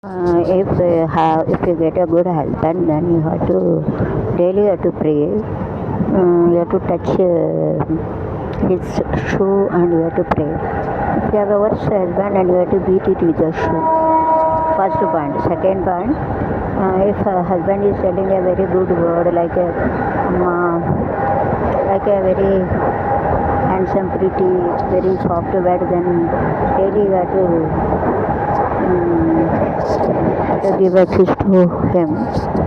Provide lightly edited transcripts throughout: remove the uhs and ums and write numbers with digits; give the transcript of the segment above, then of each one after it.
If you get a good husband, then you have to daily have to pray. You have to touch his shoe and you have to pray. If you have a worse husband, and you have to beat it with your shoe. First point. Second point, if a husband is telling a very good word like a very handsome, pretty, very soft word, then daily you have to give a kiss to him.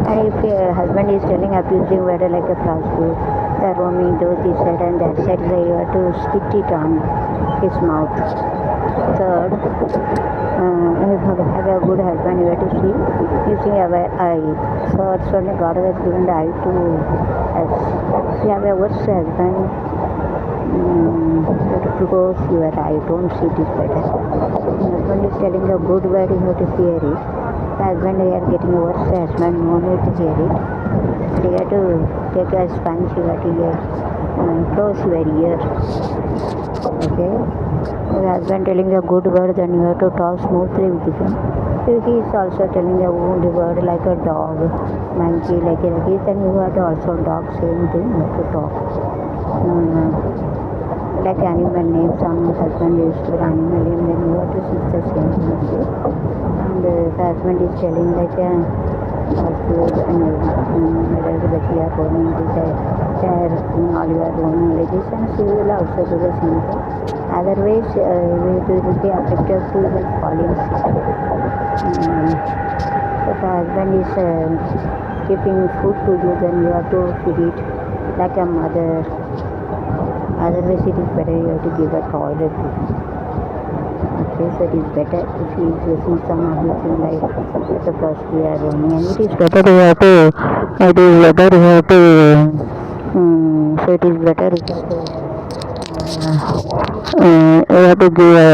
And if a husband is telling abusing word like a prostitute, a roaming to this side and that side, you have to spit it on his mouth. Third, if you have a good husband, you have to see using our eye. So it's only God has given the eye to us. If you have a worse husband, you have to close your eye, don't see it is better. Husband is telling a good word, you have to hear it. The husband is getting a worse husband, no need to hear it. You have to take a sponge, you have to close your ear. Okay? The husband telling a good word, then you have to talk smoothly with him. If he is also telling a wound word like a dog, monkey, like a then you have to also talk same thing, you have to talk. Like animal name, some husband is to animal name, then you have to see the same thing. And the husband is telling like a food and whether the tea are owning this chair, all you are owning like this, and she will also do the same thing. Otherwise, we will be affected to the falling sick. If the husband is keeping food to you, then you have to feed it like a mother. Otherwise, it is better you have to give a toilet to him. Okay, so it is better if he is using some abusing like the prostitute or roaming, and it is better you have to. So it is better you have to give a.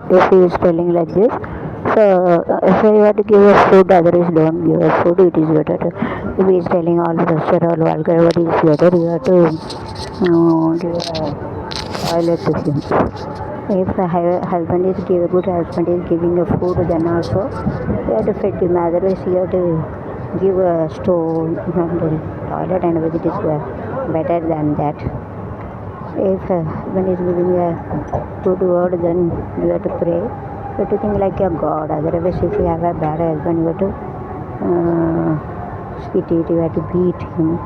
If he is telling like this, so you have to give us food, otherwise don't give us food, it is better. If he is telling all pressure, all vulgar, what is better, you have to give a toilet to him. If the husband is a good husband is giving a food, then also you have to feed him, otherwise you have to give a stone and the toilet, and it is better than that. If husband is giving a good word, then you have to pray. You have to think like a God. Otherwise, if you have a bad husband, you have to spit it, you have to beat him.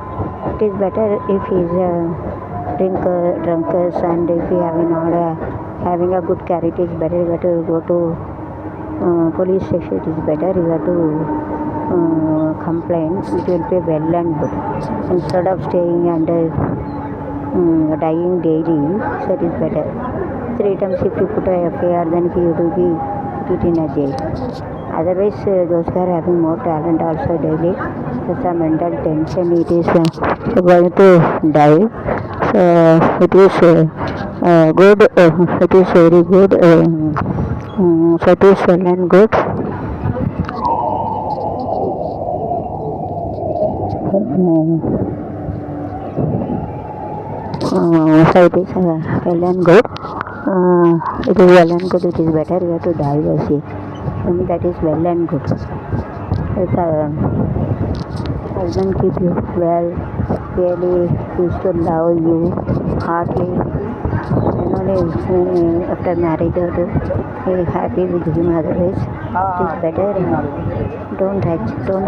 It is better if he is a drunkard, and if you having a good character, it is better you have to go to police station. It is better you have to complain. It will be well and good instead of staying and dying daily. So it is better. 3 times if you put a FIR, then he will be put in a jail. Otherwise, those who are having more talent also daily, there's a mental tension, it is going to die. So it is good, it is very good, so it is well and good. So it is well and good. It is well and good, it is better you have to die, I see. That is well and good. If husband keep you well, really used to love you heartily, and only after marriage you have to be happy with him, otherwise it is better. Don't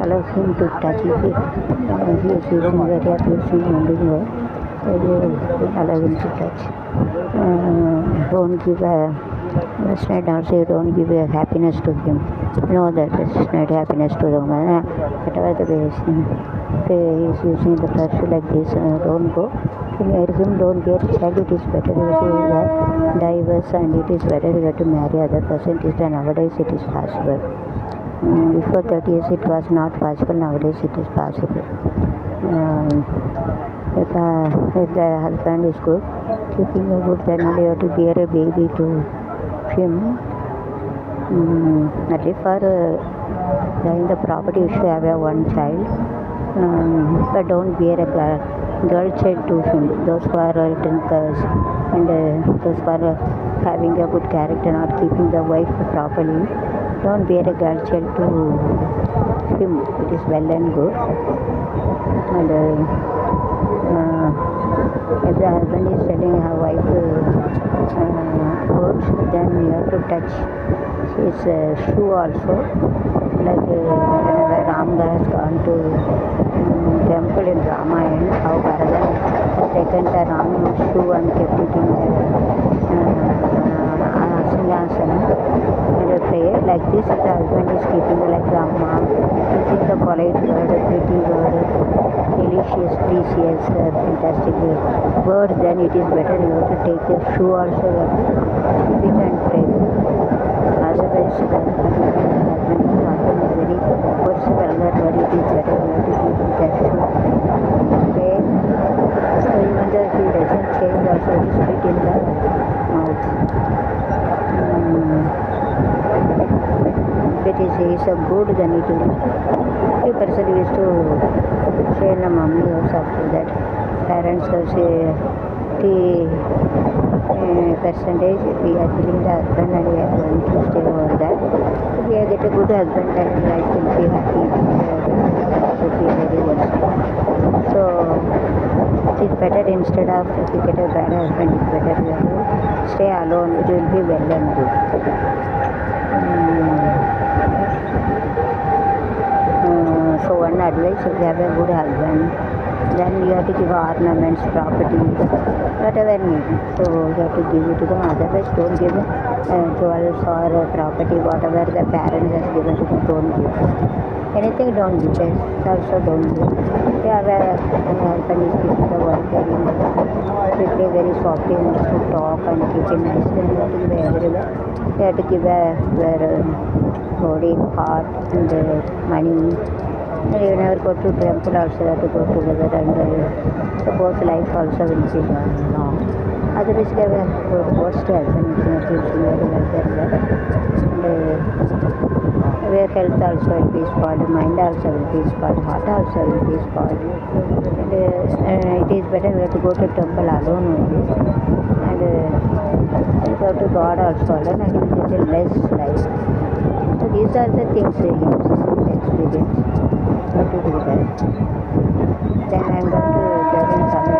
allow him to touch you. He is using very abusing wounding word. Allow him to touch. Don't give a last night also you don't give a happiness to him. No, that is not happiness to the woman. Whatever the way he is using the touch like this, don't go. Marry him, don't get child. It is better you have to divorce, and it is better you have to marry other person. It is nowadays it is possible. Before 30 years it was not possible. Nowadays it is possible. If the husband is good, keeping a good, then only you have to bear a baby to him. Only for in the property you should have a one child, but don't bear a girl child to him. Those who are drinkers and those who are having a good character, not keeping the wife properly, don't bear a girl child to him. It is well and good. And if the husband is telling her wife good, then you have to touch his shoe also. Like whenever Ramga has gone to temple in Ramayana, how Bharatan has taken the Ram's shoe and kept it in the Singhasana and pray. Like this, the husband is keeping like Rama, using the polite word, pretty word, delicious, precious, fantastic word, then it is better you have to take the shoe also, you have to keep it and pray. Otherwise, the husband is very worse vulgar word, it is better you have to keep it that shoe. Okay. So even though he doesn't change also, he spit in the mouth. If it is a good, then it will. A person used to say in the mummy also after that. Parents also say percentage we are killing the husband and we are going to stay over that. If we get a good husband and life will be happy, will be very worse. So it is better instead of if you get a bad husband, it's better you have to stay alone. It will be well and good. So one advice, if you have a good husband, then you have to give ornaments, properties, whatever needed. So you have to give it to them. Otherwise, don't give jewels or property, whatever the parents has given to them, don't give. Anything don't give. Also don't give. If you have a husband is keeping the wife very nice, they play very softly and to talk and keep it nice, then you have to give everywhere. You have to give their body, heart and money. And you never go to temple also, you have to go together and so both life also will be long. Otherwise, they have a worst husband, teaching very well there. And their health also will be spoiled, mind also will be spoiled, heart also will be spoiled. And it is better we have to go to temple alone only. And you go to God also alone and you will get a less life. So these are the things they use experience. How to do that. Then I am going to tell in Tamil,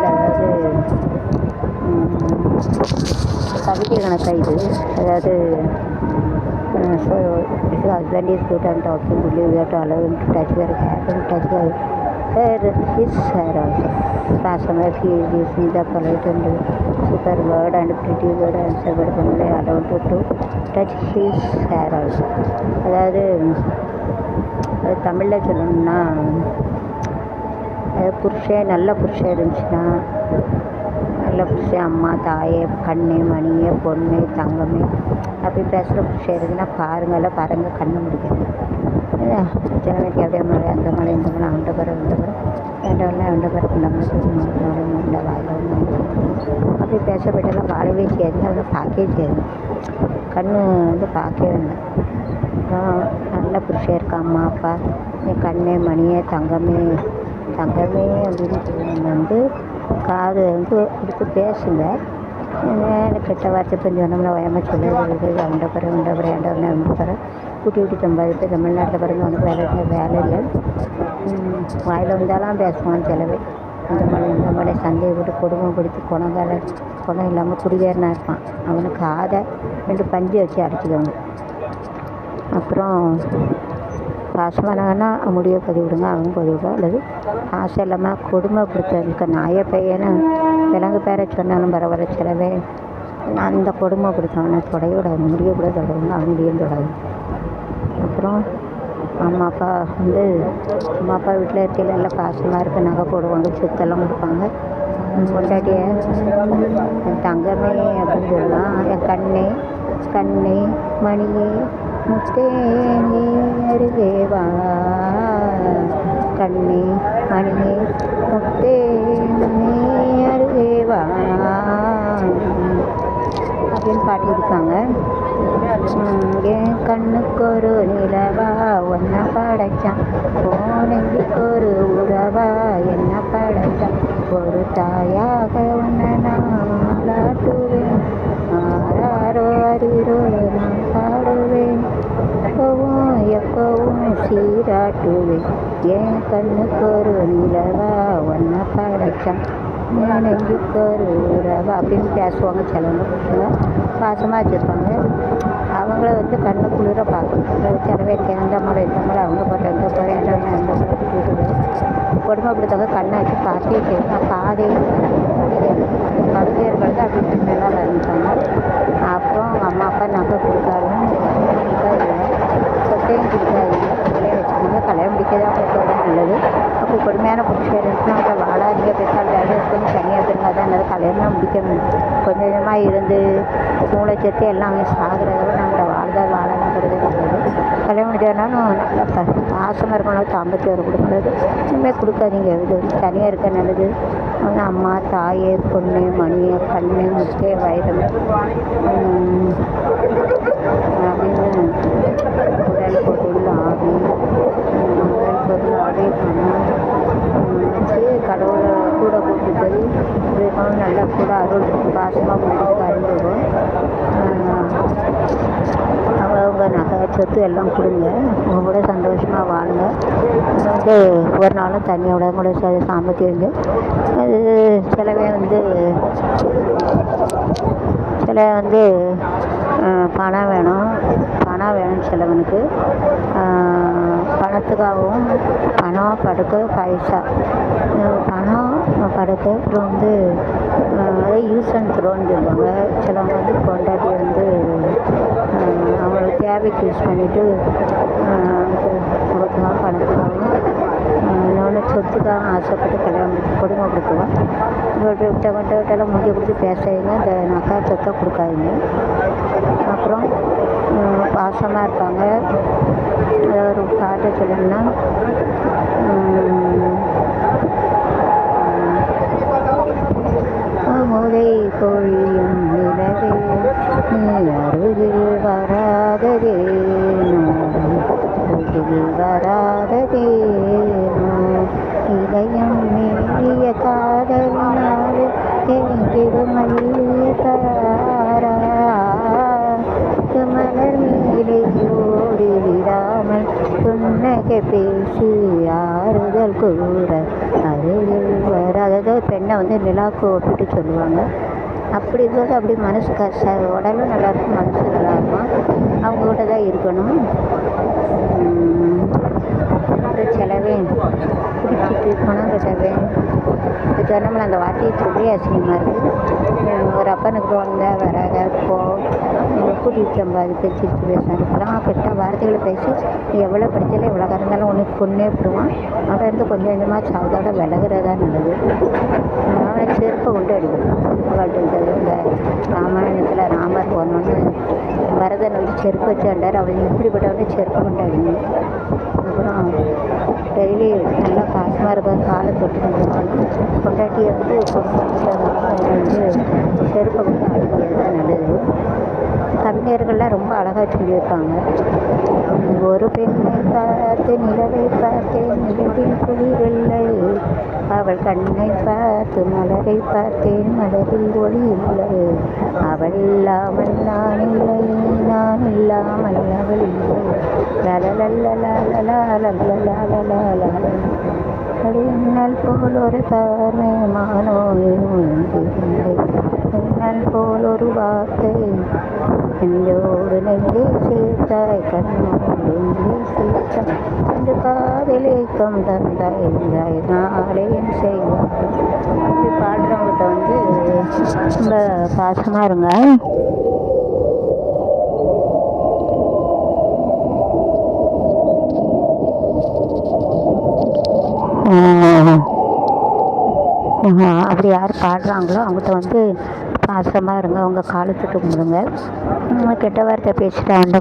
கவிதை கணக்கா இது, அதாவது so if your husband is good and talking to you, you have to allow him to touch your hair and touch his hair also. Somewhere he is using the polite and super word and pretty word and several things they allow to touch his hair also. அதாவது தமிழில் சொல்லணும்னா, புருஷன் நல்ல புருஷன் இருந்துச்சுன்னா, நல்ல புருஷன் அம்மா தாயே கண்ணே மணியே பொண்ணு தங்கமே அப்படி பேசுகிற புருஷன் இருக்குன்னா பாருங்கள்லாம் பாருங்கள் கண்ணு முடிக்காது. ஜனங்களுக்கு அப்படியே மழை அந்த மழை இந்த மழை அந்த பரம் இந்த பரம் வேண்டவெல்லாம் வேண்ட பரம் இந்த மழை இந்த வாயில் அப்படி பேசப்பட்டெல்லாம் வாழவே செய்யாது, அதை பார்க்கவே செய்யாது, கண்ணு வந்து பார்க்கவே இல்லை. நல்ல புருஷன் இருக்கா அம்மா அப்பா என் கண்ணே மணியே தங்கமே தங்கமே அப்படின்னு வந்து காது வந்து கொடுத்து பேசுங்க. கெட்ட வார்த்தை கொஞ்சம் சொன்னோம்னா வயமாக சொல்லுறது அண்ட பிறகு உண்ட பிறகு ஏண்டவனே வந்து பிறகு குட்டி குட்டி சம்பாதிப்பு தமிழ்நாட்டில் பிறகு உனக்கு வேலை இல்லை, வாயில் வந்தாலும் பேசுவான் சிலவே. இந்த மலை சந்தையை விட்டு கொடுமைப்படுத்தி குணம் இல்லாமல் குடிகாரனாக இருப்பான். அவனுக்கு காதை 2 பஞ்சு வச்சு அடிச்சுக்கோங்க. அப்புறம் பாசமானவனா முடிவை பதிவிடுங்க, அவனும் பதிவிடுவா. அல்லது ஆசை இல்லாமல் கொடுமைப்படுத்த நாய பையனை விலங்கு பேரை சொன்னாலும் பரவாயில்ல, சிலவே அந்த கொடுமைப்படுத்தவனை தொடையோடாது, முடிய கூட தொடருங்க, அவன் முடியும் தொடரும். அப்புறம் அம்மா அப்பா வீட்டில் இருக்கையில் நல்லா பாசமாக இருக்க நகை போடுவாங்க, சொத்தெல்லாம் கொடுப்பாங்க. பொண்டாட்டிய என் தங்கமே அப்படின்னு சொல்லலாம். என் கண்ணே மணியே முத்தே நீ அருகேவா, கண்ணே மணியே முத்தே நீ அருகேவா அப்படின்னு பாட்டு கொடுப்பாங்க. என் கண்ணுக்கு ஒரு நிலவா ஒன்ன படைச்சான், நெஞ்சுக்கு ஒரு உறவா என்ன படைச்சான், ஒரு தாயாக உன்னை நாளாட்டுவேன், ஆராரோ அரிரோ நான் பாடுவேன், எப்பவும் சீராட்டுவேன், என் கண்ணுக்கு ஒரு நிலவா ஒன்ன படைச்சான், நெஞ்சுக்கு ஒரு உறவா அப்படின்னு பேசுவாங்க. சிலவங்க பிடிச்சவங்க பாசமாக வச்சுருப்பாங்க. அவங்கள வந்து கண்ணு குளிர பார்க்கணும். சில பேருக்கு எந்த மரம் இந்த மரம் அவங்க போகிற எந்த போகிறேன் எந்த அந்த கொடுமைப்படுத்தவங்க கண்ணை வச்சு பார்த்தே செய்யணும். பாதையும் கவிதையர்கள் தான் அப்படி நல்லா வரைஞ்சாங்க. அப்புறம் அவங்க அம்மா அப்பா நகை கொடுக்காதுன்னு கொடுக்காதீங்க, சொத்தையும் கொடுக்காதீங்க, பிள்ளைய வச்சுக்கிங்க, கல்யாணம் முடிக்கதான் கொடுக்கறது நல்லது. அப்படி கொடுமையான புருஷன் இருந்துச்சுன்னா அவங்கள வாழாதீங்க, பெற்றால் வேலை இருக்கணும், தனியாக இருந்தால் தான் நல்லது. கல்யாணம் முடிக்கணும், கொஞ்சம் கொஞ்சமாக இருந்து மூளைச்சத்து எல்லாமே சாகிறத நம்மளை வாழணுங்கிறது நல்லது. கல்யாணம் முடிச்சதுனாலும் நல்லா பாசமாக இருக்கணும், தாம்பத்தியம் இருக்கக்கூடாது, இனிமேல் கொடுக்காதீங்க. இது தனியாக இருக்க நல்லது. அவங்க அம்மா தாயே பொண்ணு மணியை கண்ணு முட்டை வயிறு அப்படின்னு உடல் பொருள் ஆவி உடல் பொருள் ஆவி பணம் வச்சு கடவுளை கூட கூப்பிட்டு இருக்கணும். நல்லா கூட அருள் பாசமாக கூப்பிட்டு அறிந்துடும். அவங்க நகை சொத்து எல்லாம் கொடுங்க, அவங்க கூட சந்தோஷமாக வாழுங்க. வந்து ஒரு நாளும் தண்ணியோட கூட சாமர்த்தியம் இருந்து அது சிலவே வந்து பணம் வேணும் சிலவனுக்கு. பணத்துக்காகவும் பணம் படுக்க பைசா பணம் படுக்க அப்புறம் வந்து அதை யூஸ் அண்ட் த்ரோன்னு சொல்லுவாங்க. சிலவங்க வந்து கொண்டாடி வந்து அவங்களுக்கு தேவைக்கு யூஸ் பண்ணிவிட்டு கொடுக்கலாம். பணத்துக்காகவும் இன்னொன்று சொத்துக்காக ஆசைப்பட்டு கல்யாணம் கொடுமைப்படுத்துவோம். விட்டெல்லாம் முடிய கொடுத்து பேசாதீங்க, இந்த நகை சொத்தை கொடுக்காதீங்க. அப்புறம் பாசமாக இருப்பாங்க. ஒரு பாட்டு சொல்லணும்னா முதை பொழியும் நிலவே நீ அருகில் வராததே இதயம் மீறிய காதலினால் மல்லிகாரா மலர் மேலே ஓடி விடாமல் புன்னகை பேசி ஆறுதல் கூற அருகில் வராததோ. பெண்ணை வந்து நிலாவுக்கு ஒப்பிட்டு சொல்லுவாங்க. அப்படி இருக்கிறது அப்படி மனசு உடலும் நல்லாயிருக்கும், மனசு நல்லாயிருக்கும். அவங்ககிட்ட தான் இருக்கணும். அப்புறம் செலவே பிடிச்சிட்டு பணம் கட்டவேன் சொன்னோம்ல அந்த வார்த்தையை சொல்லி அசிங்கமாக இருக்குது. ஒரு அப்பனுக்கு வந்தால் வராத போ கூட்டிகிட்டு சம்பாதிக்க சிரிச்சு பேசுவாங்க. இப்போலாம் கெட்ட வார்த்தைகளை பேசி நீ எவ்வளோ படித்தாலும் எவ்வளோ கறந்தாலும் உனக்கு கொன்னே விடுவான். அவன் இருந்து கொஞ்சம் கொஞ்சமாக சாவதோட விலகிறதா நல்லது. அவனை செருப்பை கொண்டு அடிக்கணும். இந்த ராமாயணத்தில் ராமர் போனோன்னு பரதன் வந்து செருப்பு வச்சு ஆண்டார். அவன் இப்படிப்பட்டவனே செருப்பு கொண்டு அடிக்கணும். அப்புறம் டெய்லி நல்லா பாசமாக இருக்க காலை தொட்டு கொண்டாடணும். கொண்டாட்டியை வந்து வந்து செருப்பை கொண்டு அடிக்கிறது தான் நல்லது. கவிஞர்கள்லாம் ரொம்ப அழகாக சொல்லியிருப்பாங்க. ஒரு பெண்ணை பார்த்து நிலவை பார்த்தேன், நிலவில் குளிரில்லை, அவள் கண்ணை பார்த்து மலரை பார்த்தேன், மலரில் ஒளி இல்லை, அவள் இல்லாமல் நான் இல்லை, நான் இல்லாமல் அவள் இல்லை, இன்னல் போல் ஒரு பார்வை மானோ இன்னல் போல் ஒரு வார்த்தை நெஞ்சோடு நெஞ்சே சேர்த்தாய், கண்ணோடு நெஞ்சே சேர்த்தாய், என்று காதலேக்கம் தந்தாய் என்றாய், நாளே என் செய்வாய். இப்படி பாடுறவங்கிட்ட வந்து ரொம்ப பாசமாக இருங்க. அப்படி யார் பாடுறாங்களோ அவங்ககிட்ட வந்து பாசமாக இருங்க. அவங்க காலத்துக்கு முடுங்க. கெட்ட வார்த்தை பேசிட்டு அவன்கிட்ட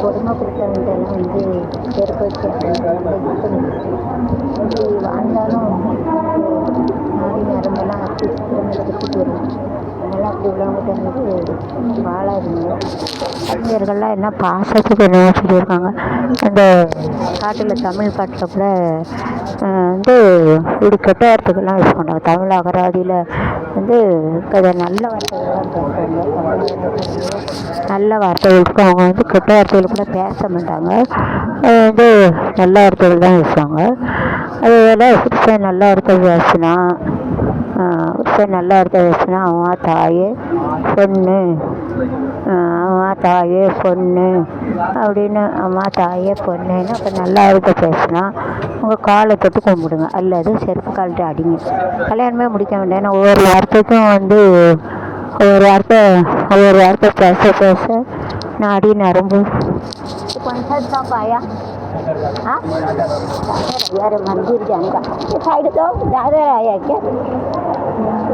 கொடுமைப்படுத்தவன்ட்டெல்லாம் வந்து செருப்பு வச்சு இப்படி வாழ்ந்தாலும் நாடி நரம்பெல்லாம் அப்படி திறமையில கட்டிட்டு வரும். அதனால் அப்படி உள்ளவங்ககிட்ட வந்து வாழாதுங்க. அறிஞர்கள்லாம் என்ன பாசத்துக்கு என்னவோ சொல்லியிருக்காங்க. அந்த பாட்டில் தமிழ் பாட்டில் கூட வந்து இப்படி கெட்ட வார்த்தைகள்லாம் யூஸ் பண்ணுறாங்க. தமிழ் அகராதியில் வந்து நல்ல வார்த்தைகள்லாம் பேசுவாங்க. நல்ல வார்த்தைகளுக்கு அவங்க வந்து கெட்ட வார்த்தைகள் கூட பேச மாட்டாங்க. அது வந்து நல்ல வார்த்தைகள் தான் பேசுவாங்க. அதுபோல் புருஷன் நல்ல வார்த்தை பேசினா நல்ல வார்த்தை பேசினா அவன் தாயே பொண்ணு, அம்மா தாயே பொண்ணு அப்படின்னு அம்மா தாயே பொண்ணுன்னு அப்போ நல்லா வார்த்தை பேசினா உங்கள் காலை தொட்டு கும்பிடுங்க, அல்லது செருப்பு கால்கிட்ட அடிங்க. கல்யாணமே முடிக்க வேண்டாம். ஏன்னா ஒவ்வொரு வார்த்தைக்கும் வந்து ஒவ்வொரு வார்த்தை பேச பேச நாடி நரம்பு पंचायत कब आया? हाँ यार मंदिर जाने का साइड तो ज़्यादा आया क्या?